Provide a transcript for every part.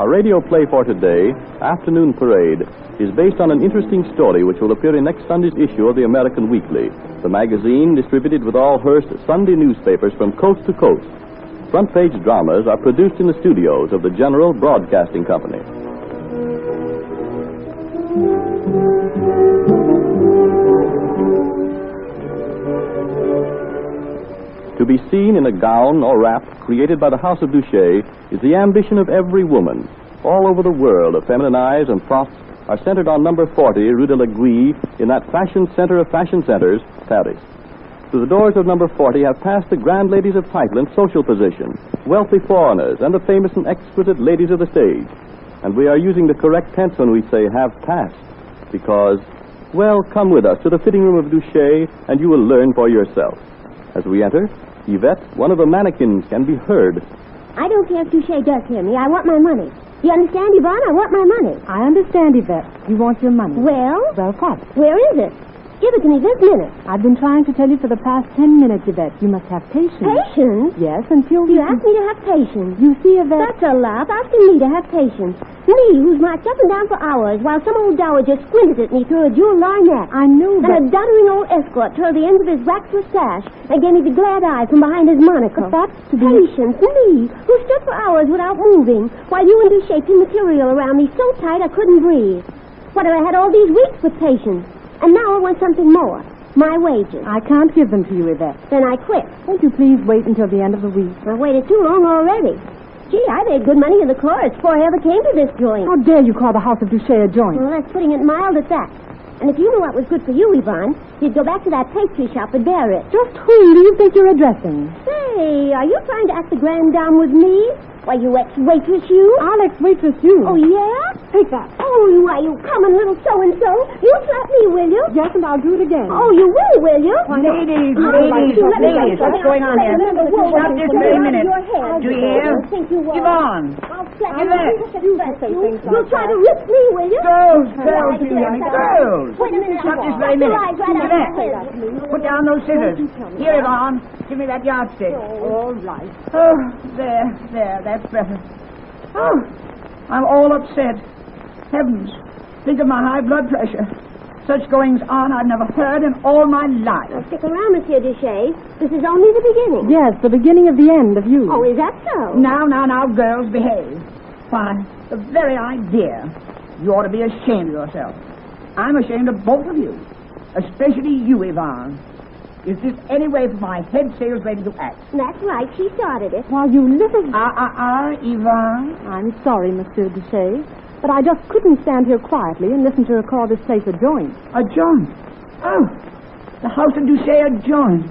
Our radio play for today, Afternoon Parade, is based on an interesting story which will appear in next Sunday's issue of the American Weekly, the magazine distributed with all Hearst Sunday newspapers from coast to coast. Front page dramas are produced in the studios of the General Broadcasting Company. To be seen in a gown or wrap created by the House of Duché is the ambition of every woman. All over the world, the feminine eyes and thoughts are centered on number 40, Rue de l'Aiguille, in that fashion center of fashion centers, Paris. Through the doors of number 40 have passed the grand ladies of title and social position, wealthy foreigners, and the famous and exquisite ladies of the stage. And we are using the correct tense when we say have passed, because, well, come with us to the fitting room of Duché, and you will learn for yourself. As we enter, Yvette, one of the mannequins, can be heard. I don't care if Duché does hear me. I want my money. You understand, Yvonne? I want my money. I understand, Yvette. You want your money. Well? Well, what? Where is it? Give it to me this minute. I've been trying to tell you for the past 10 minutes, Yvette. You must have patience. Patience? Yes, until You asked me to have patience. You see, Yvette... That's a laugh, asking me to have patience. Me, who's marched up and down for hours while some old dowager squinted at me through a jewel lorgnette. I know that... And a doddering old escort twirled the ends of his waxed mustache and gave me the glad eye from behind his monocle. But that's to be... Patience, me, who stood for hours without moving while you and Duché pinned material around me so tight I couldn't breathe. What have I had all these weeks with patience? And now I want something more. My wages. I can't give them to you, Yvette. Then I quit. Won't you please wait until the end of the week? I've waited too long already. Gee, I made good money in the chorus before I ever came to this joint. How dare you call the House of Duché a joint? Well, that's putting it mild at that. And if you knew what was good for you, Yvonne, you'd go back to that pastry shop at Barrett. Just whom do you think you're addressing? Say, are you trying to act the grand dame with me? Why, you ex-waitress, you? I'll ex-waitress you. Oh, yeah? Take that. Oh, why, you common little so-and-so. You slap me, will you? Yes, and I'll do it again. Oh, you will you? Ladies, what's going on here? Stop this very minute. Do you hear? Yvonne, Yvette. You'll try to rip me, will you? Girls, you young girls. Wait a minute. Stop this very minute. Yvette, put down those scissors. Here, Yvonne, give me that yardstick. All right. Oh, there, that's better. Oh, I'm all upset. Heavens, think of my high blood pressure. Such goings on I've never heard in all my life. Now, stick around, Monsieur Duché. This is only the beginning. Yes, the beginning of the end of you. Oh, is that so? Now, girls, behave. Why, the very idea. You ought to be ashamed of yourself. I'm ashamed of both of you. Especially you, Yvonne. Is this any way for my head sales lady to act? That's right. She started it. Why, you little... Yvonne. I'm sorry, Monsieur Duché, but I just couldn't stand here quietly and listen to her call this place a joint. A joint? Oh, the House of Duché a joint.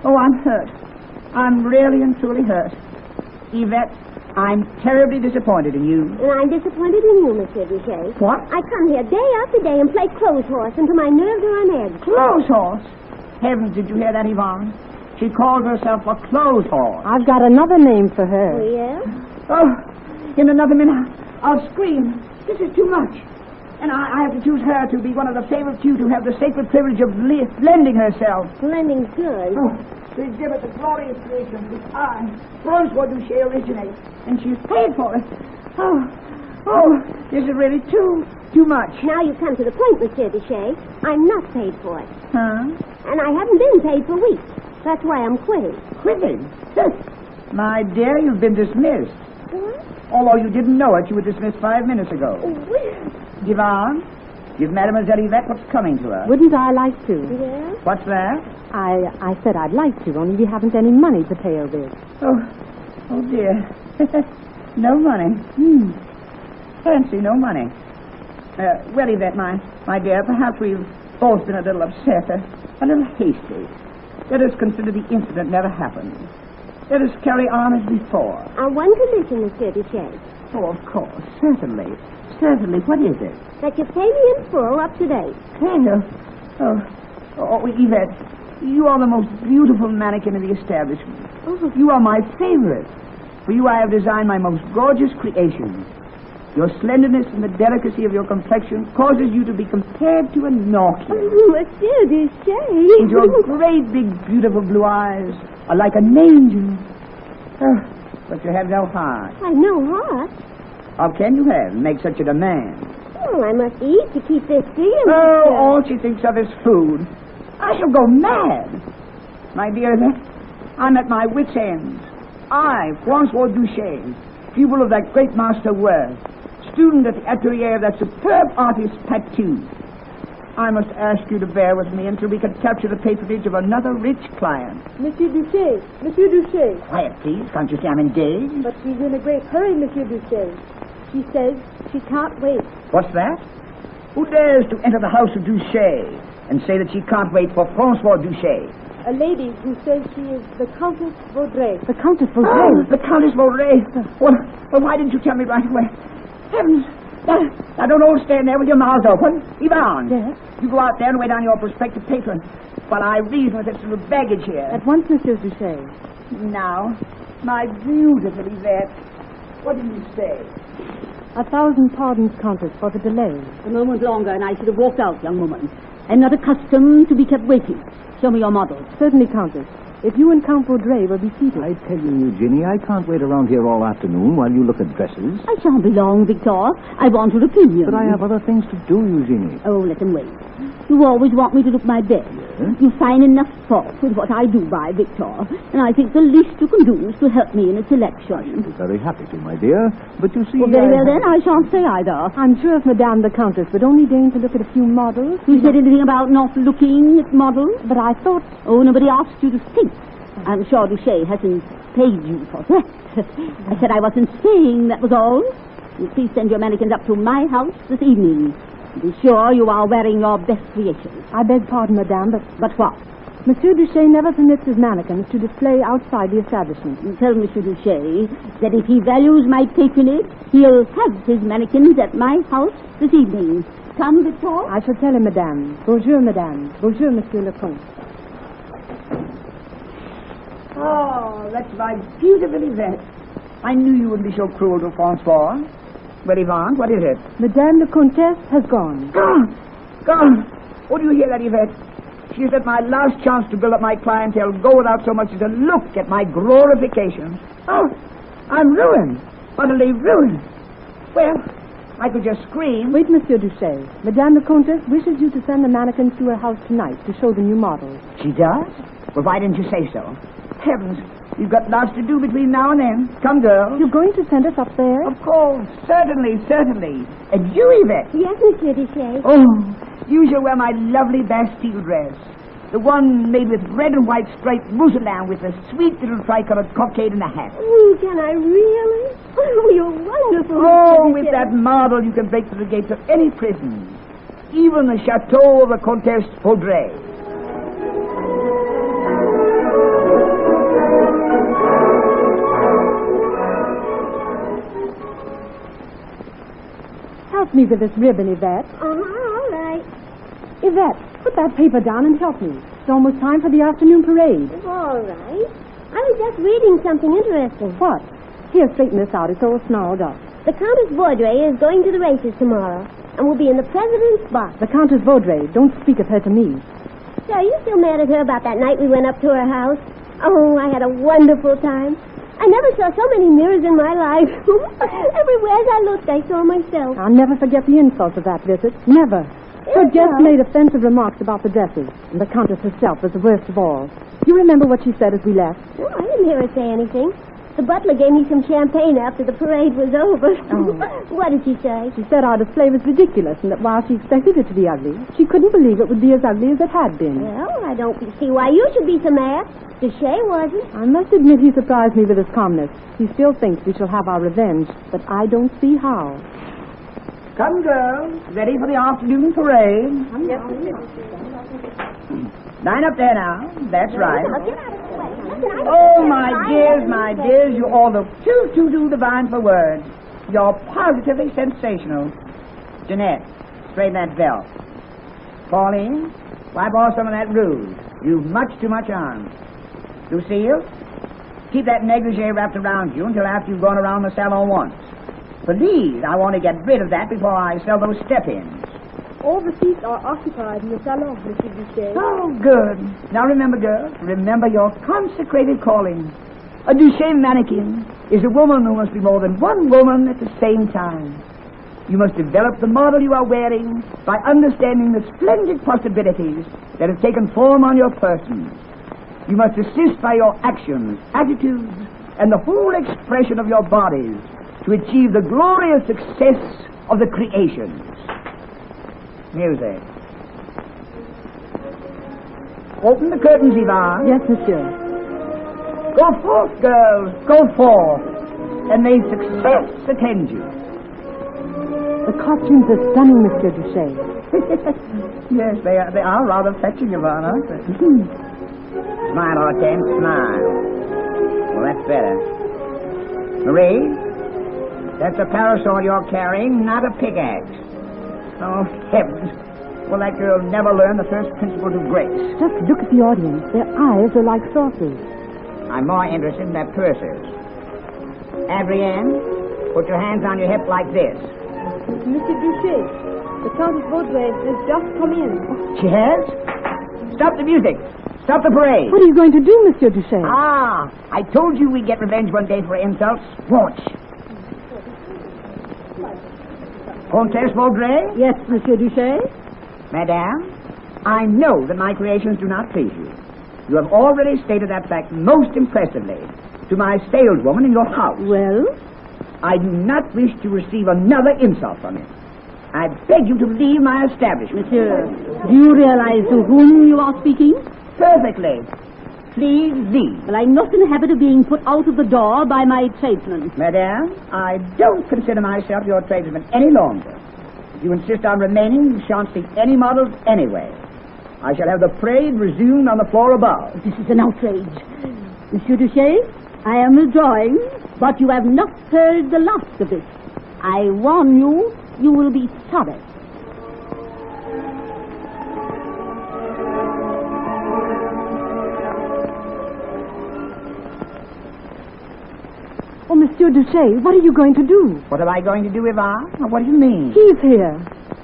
Oh, I'm hurt. I'm really and truly hurt. Yvette, I'm terribly disappointed in you. And I'm disappointed in you, Monsieur Duché. What? I come here day after day and play clothes horse until my nerves are on edge. Clothes horse? Heavens, did you hear that, Yvonne? She calls herself a clothes horse. I've got another name for her. Oh, yeah? Oh, in another minute, I'll scream. This is too much. And I have to choose her to be one of the favored few to have the sacred privilege of lending herself. Lending's good. Oh, to exhibit the glorious creation which I, Francois Duché, originate. And she's paid for it. Oh, this is really too much. Now you've come to the point, Monsieur Duché. I'm not paid for it. Huh? And I haven't been paid for weeks. That's why I'm quitting. Quitting? My dear, you've been dismissed. What? Although you didn't know it, you were dismissed 5 minutes ago. Yvonne, give Mademoiselle Yvette what's coming to her. Wouldn't I like to? Yeah? What's that? I said I'd like to, only we haven't any money to pay her with. Oh dear. No money. Fancy, no money. Well, Yvette, my dear, perhaps we've both been a little upset, a little hasty. Let us consider the incident never happened. Let us carry on as before. One condition, Monsieur Duché. Oh, of course. Certainly. What is it? That you pay me in full up to date. Yvette, you are the most beautiful mannequin in the establishment. Oh. You are my favorite. For you I have designed my most gorgeous creations. Your slenderness and the delicacy of your complexion causes you to be compared to a Norkia. Oh, Monsieur Duché. And your great, big, beautiful blue eyes are like an angel. But you have no heart. I've no heart. How can you have make such a demand? Oh, I must eat to keep this deal. Oh, all she thinks of is food. I shall go mad. My dear, I'm at my wit's end. I, Francois Duché, pupil of that great master Worth, student at the atelier of that superb artist Patou. I must ask you to bear with me until we can capture the patronage of another rich client. Monsieur Duché, Monsieur Duché. Quiet, please. Can't you see I'm engaged? But she's in a great hurry, Monsieur Duché. She says she can't wait. What's that? Who dares to enter the house of Duché and say that she can't wait for Francois Duché? A lady who says she is the Countess Vaudrey. The Countess Vaudrey? Oh, the Countess Vaudrey. Well, why didn't you tell me right away? Heavens! Now, don't all stand there with your mouths open. Yvonne. Yes? You go out there and wait on your prospective patron while I reason with this little baggage here. At once, Monsieur Duché. Now, my beautiful Yvette, what do you say? 1,000 pardons, Countess, for the delay. A moment longer and I should have walked out, young woman. I'm not accustomed to be kept waiting. Show me your models. Certainly, Countess. If you and Count Vaudrey will be seated. I tell you, Eugenie, I can't wait around here all afternoon while you look at dresses. I shan't be long, Victor. I want your opinion. But I have other things to do, Eugenie. Oh, let them wait. You always want me to look my best. Yes? You find enough fault with what I do by, Victor. And I think the least you can do is to help me in a selection. I'm very happy to, my dear. But you see... Well, very well then, I shan't say either. I'm sure if Madame the Countess would only deign to look at a few models... You said anything about not looking at models? But I thought... Oh, nobody asked you to think. I'm sure Duché hasn't paid you for that. I said I wasn't saying, that was all. You please send your mannequins up to my house this evening. Be sure you are wearing your best creations. I beg pardon, Madame, but... But what? Monsieur Duché never permits his mannequins to display outside the establishment. Tell Monsieur Duché that if he values my patronage, he'll have his mannequins at my house this evening. Come, Victor. I shall tell him, Madame. Bonjour, Madame. Bonjour, Monsieur le Comte. Oh, that's my beautiful Yvette. I knew you wouldn't be so cruel to Francois. Well, Yvonne, what is it? Madame the Comtesse has gone. Gone! Gone! Oh, do you hear that, Yvette? She's let my last chance to build up my clientele go without so much as a look at my glorifications. Oh, I'm ruined. Utterly ruined. Well, I could just scream. Wait, Monsieur Duché. Madame the Comtesse wishes you to send the mannequins to her house tonight to show the new models. She does? Well, why didn't you say so? Heavens, you've got lots to do between now and then. Come, girls. You're going to send us up there? Of course, certainly, certainly. And you, Yvette? Yes, Monsieur Duché. Oh, you shall wear my lovely Bastille dress. The one made with red and white striped mousseline with a sweet little tricolored cockade in the hat. Oh, can I really? Oh, you're wonderful. Oh, Monsieur with Duché. that marble you can break through the gates of any prison. Even the chateau of the Comtesse Vaudrey. Help me with this ribbon, Yvette. All right. Yvette, put that paper down and help me. It's almost time for the afternoon parade. All right. I was just reading something interesting. What? Here, straighten this out. It's all snarled up. The Countess Vaudrey is going to the races tomorrow and will be in the president's box. The Countess Vaudrey. Don't speak of her to me. So are you still mad at her about that night we went up to her house? Oh, I had a wonderful time. I never saw so many mirrors in my life. Everywhere as I looked, I saw myself. I'll never forget the insult of that visit. Never. Her Yes, guest well. made offensive remarks about the dresses, and the Countess herself was the worst of all. You remember what she said as we left? Oh, I didn't hear her say anything. The butler gave me some champagne after the parade was over. Oh. What did she say? She said our display was ridiculous, and that while she expected it to be ugly, she couldn't believe it would be as ugly as it had been. Well, I don't see why you should be so mad. Duché wasn't. I must admit he surprised me with his calmness. He still thinks we shall have our revenge, but I don't see how. Come, girls. Ready for the afternoon parade. Line up there now. That's right. Now, get out of the way. Listen, Oh, my dears, you all look too divine for words. You're positively sensational. Jeanette, straighten that belt. Pauline, wipe off some of that rouge. You've much too much on. Lucille, keep that negligee wrapped around you until after you've gone around the salon once. Please, I want to get rid of that before I sell those step-ins. All the seats are occupied in the salon, Monsieur Duché. Oh, good. Now remember, girls, remember your consecrated calling. A Duché mannequin is a woman who must be more than one woman at the same time. You must develop the model you are wearing by understanding the splendid possibilities that have taken form on your person. You must assist by your actions, attitudes, and the whole expression of your bodies to achieve the glorious success of the creations. Music. Open the curtains, Yvonne. Yes, monsieur. Go forth, girls, go forth, and may success attend you. The costumes are stunning, Monsieur Duché. Yes, they are rather fetching, Yvonne, aren't they? Smile, Hortense, smile. Well, that's better. Marie, that's a parasol you're carrying, not a pickaxe. Oh, heavens. Will that girl never learn the first principles of grace? Just look at the audience. Their eyes are like saucers. I'm more interested in their purses. Adrienne, put your hands on your hip like this. Monsieur Duché, the Countess Vaudreuil has just come in. She has? Stop the music. Stop the parade. What are you going to do, Monsieur Duché? Ah, I told you we'd get revenge one day for insults. Watch. Comtesse Vaudreuil? Yes, Monsieur Duché. Madame, I know that my creations do not please you. You have already stated that fact most impressively to my saleswoman in your house. Well? I do not wish to receive another insult from you. I beg you to leave my establishment. Monsieur, do you realize to whom you are speaking? Perfectly. Please leave. Well, I'm not in the habit of being put out of the door by my tradesmen. Madame, I don't consider myself your tradesman any longer. If you insist on remaining, you shan't see any models anyway. I shall have the parade resumed on the floor above. This is an outrage. Monsieur Duché, I am withdrawing, but you have not heard the last of it. I warn you, you will be sorry. Oh, Monsieur Duché, what are you going to do? What am I going to do, Yvonne? What do you mean? He's here.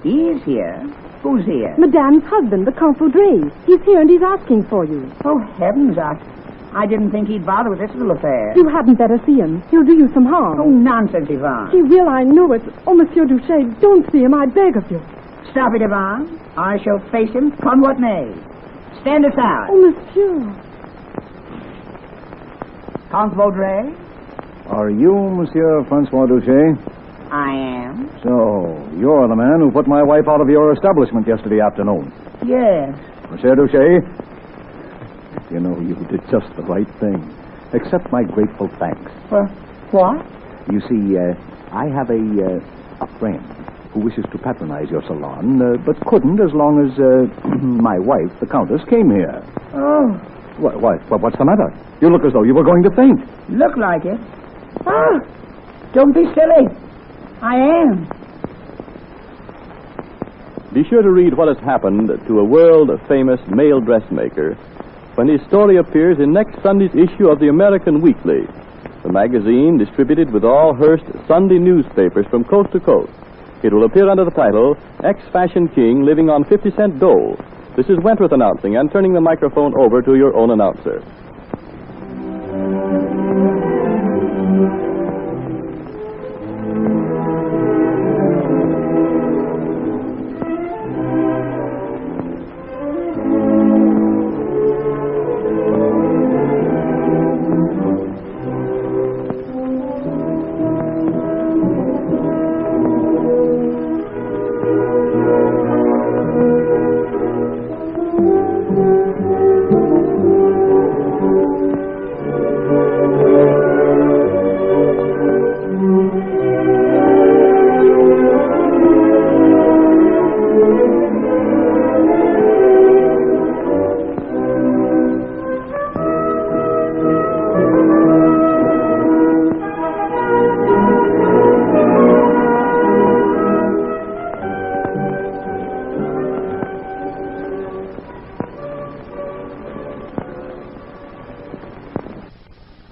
He's here? Who's here? Madame's husband, the Count Vaudreuil. He's here and he's asking for you. Oh, heavens, I didn't think he'd bother with this little affair. You hadn't better see him. He'll do you some harm. Oh, nonsense, Yvonne. He will, I know it. Oh, Monsieur Duché, don't see him, I beg of you. Stop it, Yvonne. I shall face him, come what may. Stand aside. Oh, Monsieur. Count Vaudreuil? Are you Monsieur Francois Duché? I am. So, you're the man who put my wife out of your establishment yesterday afternoon. Yes. Monsieur Duché, you know, you did just the right thing. Accept my grateful thanks. What? You see, I have a friend who wishes to patronize your salon, but couldn't as long as my wife, the Countess, came here. Oh. What's the matter? You look as though you were going to faint. Look like it. Oh, don't be silly. I am. Be sure to read what has happened to a world-famous male dressmaker when his story appears in next Sunday's issue of the American Weekly, the magazine distributed with all Hearst Sunday newspapers from coast to coast. It will appear under the title, Ex-Fashion King Living on 50-Cent Dole. This is Wentworth announcing and turning the microphone over to your own announcer.